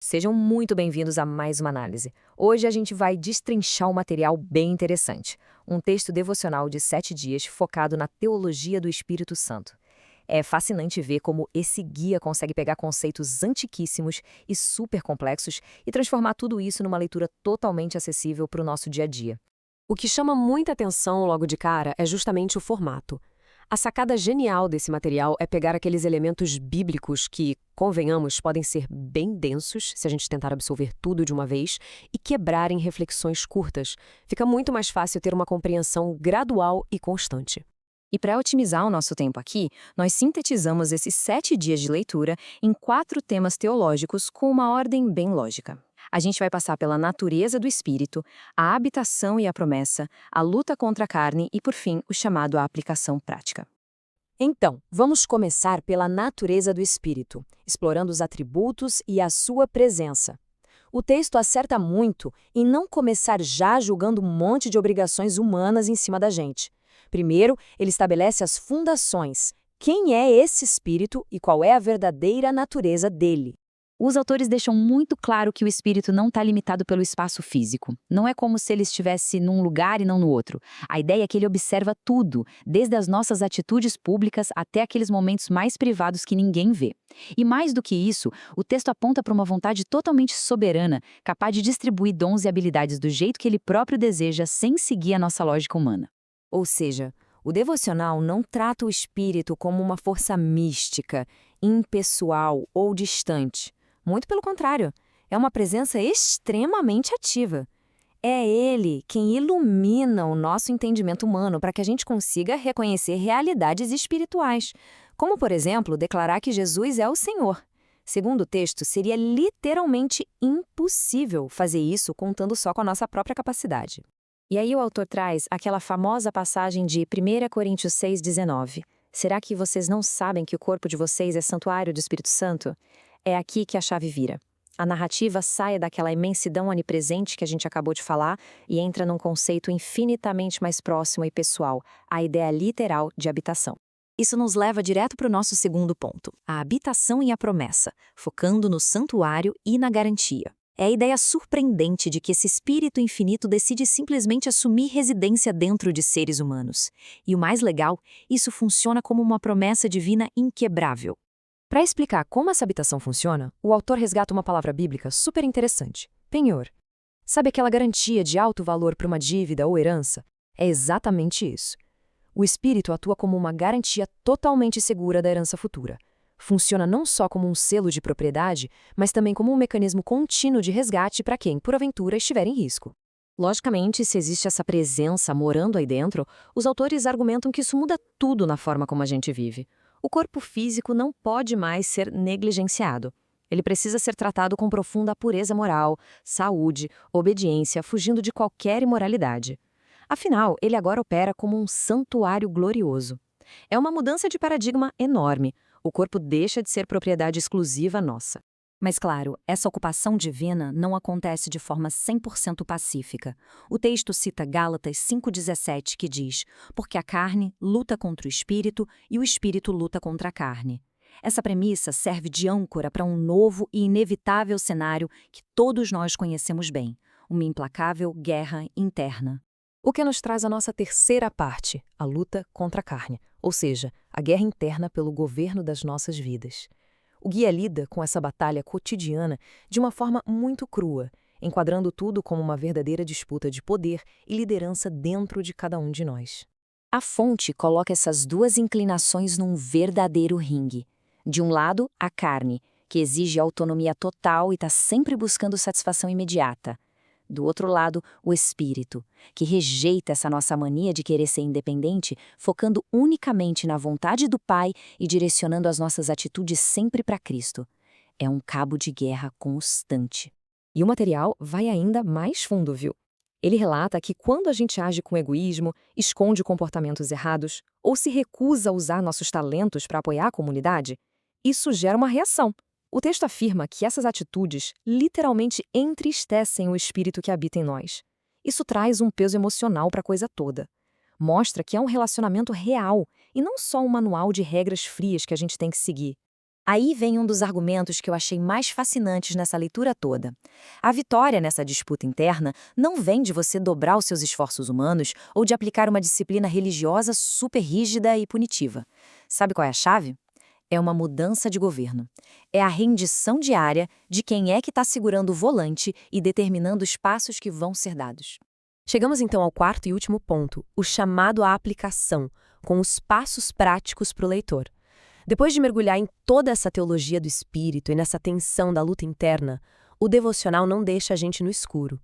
Sejam muito bem-vindos a mais uma análise. Hoje a gente vai destrinchar um material bem interessante, um texto devocional de 7 dias focado na teologia do Espírito Santo. É fascinante ver como esse guia consegue pegar conceitos antiquíssimos e super complexos e transformar tudo isso numa leitura totalmente acessível para o nosso dia a dia. O que chama muita atenção logo de cara é justamente o formato. A sacada genial desse material é pegar aqueles elementos bíblicos que, convenhamos, podem ser bem densos, se a gente tentar absorver tudo de uma vez, e quebrar em reflexões curtas. Fica muito mais fácil ter uma compreensão gradual e constante. E para otimizar o nosso tempo aqui, nós sintetizamos esses 7 dias de leitura em 4 temas teológicos com uma ordem bem lógica. A gente vai passar pela natureza do espírito, a habitação e a promessa, a luta contra a carne e, por fim, o chamado à aplicação prática. Então, vamos começar pela natureza do espírito, explorando os atributos e a sua presença. O texto acerta muito em não começar já julgando um monte de obrigações humanas em cima da gente. Primeiro, ele estabelece as fundações. Quem é esse espírito e qual é a verdadeira natureza dele? Os autores deixam muito claro que o espírito não está limitado pelo espaço físico. Não é como se ele estivesse num lugar e não no outro. A ideia é que ele observa tudo, desde as nossas atitudes públicas até aqueles momentos mais privados que ninguém vê. E mais do que isso, o texto aponta para uma vontade totalmente soberana, capaz de distribuir dons e habilidades do jeito que ele próprio deseja, sem seguir a nossa lógica humana. Ou seja, o devocional não trata o espírito como uma força mística, impessoal ou distante. Muito pelo contrário, é uma presença extremamente ativa. É ele quem ilumina o nosso entendimento humano para que a gente consiga reconhecer realidades espirituais, como, por exemplo, declarar que Jesus é o Senhor. Segundo o texto, seria literalmente impossível fazer isso contando só com a nossa própria capacidade. E aí o autor traz aquela famosa passagem de 1 Coríntios 6,19. Será que vocês não sabem que o corpo de vocês é santuário do Espírito Santo? É aqui que a chave vira. A narrativa sai daquela imensidão onipresente que a gente acabou de falar e entra num conceito infinitamente mais próximo e pessoal, a ideia literal de habitação. Isso nos leva direto para o nosso segundo ponto, a habitação e a promessa, focando no santuário e na garantia. É a ideia surpreendente de que esse espírito infinito decide simplesmente assumir residência dentro de seres humanos. E o mais legal, isso funciona como uma promessa divina inquebrável. Para explicar como essa habitação funciona, o autor resgata uma palavra bíblica super interessante: penhor. Sabe aquela garantia de alto valor para uma dívida ou herança? É exatamente isso. O espírito atua como uma garantia totalmente segura da herança futura. Funciona não só como um selo de propriedade, mas também como um mecanismo contínuo de resgate para quem, por aventura, estiver em risco. Logicamente, se existe essa presença morando aí dentro, os autores argumentam que isso muda tudo na forma como a gente vive. O corpo físico não pode mais ser negligenciado. Ele precisa ser tratado com profunda pureza moral, saúde, obediência, fugindo de qualquer imoralidade. Afinal, ele agora opera como um santuário glorioso. É uma mudança de paradigma enorme. O corpo deixa de ser propriedade exclusiva nossa. Mas claro, essa ocupação divina não acontece de forma 100% pacífica. O texto cita Gálatas 5,17, que diz: porque a carne luta contra o espírito e o espírito luta contra a carne. Essa premissa serve de âncora para um novo e inevitável cenário que todos nós conhecemos bem: uma implacável guerra interna. O que nos traz a nossa terceira parte, a luta contra a carne, ou seja, a guerra interna pelo governo das nossas vidas. O guia lida com essa batalha cotidiana de uma forma muito crua, enquadrando tudo como uma verdadeira disputa de poder e liderança dentro de cada um de nós. A fonte coloca essas duas inclinações num verdadeiro ringue. De um lado, a carne, que exige autonomia total e está sempre buscando satisfação imediata. Do outro lado, o espírito, que rejeita essa nossa mania de querer ser independente, focando unicamente na vontade do Pai e direcionando as nossas atitudes sempre para Cristo. É um cabo de guerra constante. E o material vai ainda mais fundo, viu? Ele relata que quando a gente age com egoísmo, esconde comportamentos errados ou se recusa a usar nossos talentos para apoiar a comunidade, isso gera uma reação. O texto afirma que essas atitudes literalmente entristecem o espírito que habita em nós. Isso traz um peso emocional para a coisa toda. Mostra que é um relacionamento real e não só um manual de regras frias que a gente tem que seguir. Aí vem um dos argumentos que eu achei mais fascinantes nessa leitura toda. A vitória nessa disputa interna não vem de você dobrar os seus esforços humanos ou de aplicar uma disciplina religiosa super rígida e punitiva. Sabe qual é a chave? É uma mudança de governo. É a rendição diária de quem é que está segurando o volante e determinando os passos que vão ser dados. Chegamos então ao quarto e último ponto, o chamado à aplicação, com os passos práticos para o leitor. Depois de mergulhar em toda essa teologia do espírito e nessa tensão da luta interna, o devocional não deixa a gente no escuro.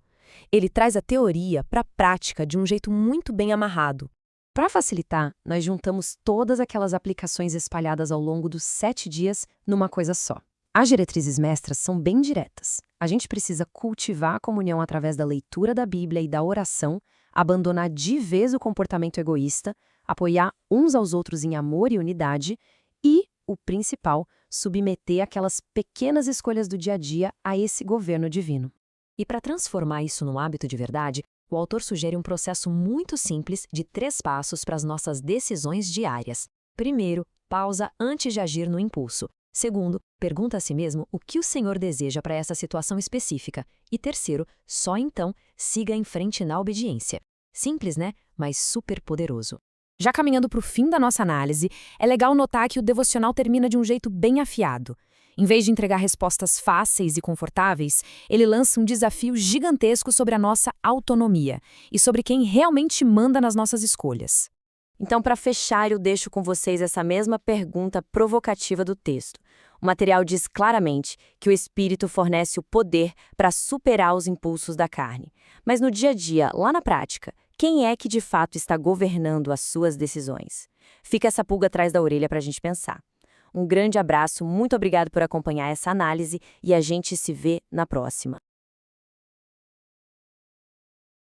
Ele traz a teoria para a prática de um jeito muito bem amarrado. Para facilitar, nós juntamos todas aquelas aplicações espalhadas ao longo dos 7 dias numa coisa só. As diretrizes mestras são bem diretas. A gente precisa cultivar a comunhão através da leitura da Bíblia e da oração, abandonar de vez o comportamento egoísta, apoiar uns aos outros em amor e unidade e, o principal, submeter aquelas pequenas escolhas do dia a dia a esse governo divino. E para transformar isso num hábito de verdade, o autor sugere um processo muito simples de 3 passos para as nossas decisões diárias. Primeiro, pausa antes de agir no impulso. Segundo, pergunta a si mesmo o que o Senhor deseja para essa situação específica. E terceiro, só então, siga em frente na obediência. Simples, né? Mas super poderoso. Já caminhando para o fim da nossa análise, é legal notar que o devocional termina de um jeito bem afiado. Em vez de entregar respostas fáceis e confortáveis, ele lança um desafio gigantesco sobre a nossa autonomia e sobre quem realmente manda nas nossas escolhas. Então, para fechar, eu deixo com vocês essa mesma pergunta provocativa do texto. O material diz claramente que o Espírito fornece o poder para superar os impulsos da carne. Mas no dia a dia, lá na prática, quem é que de fato está governando as suas decisões? Fica essa pulga atrás da orelha para a gente pensar. Um grande abraço, muito obrigado por acompanhar essa análise e a gente se vê na próxima.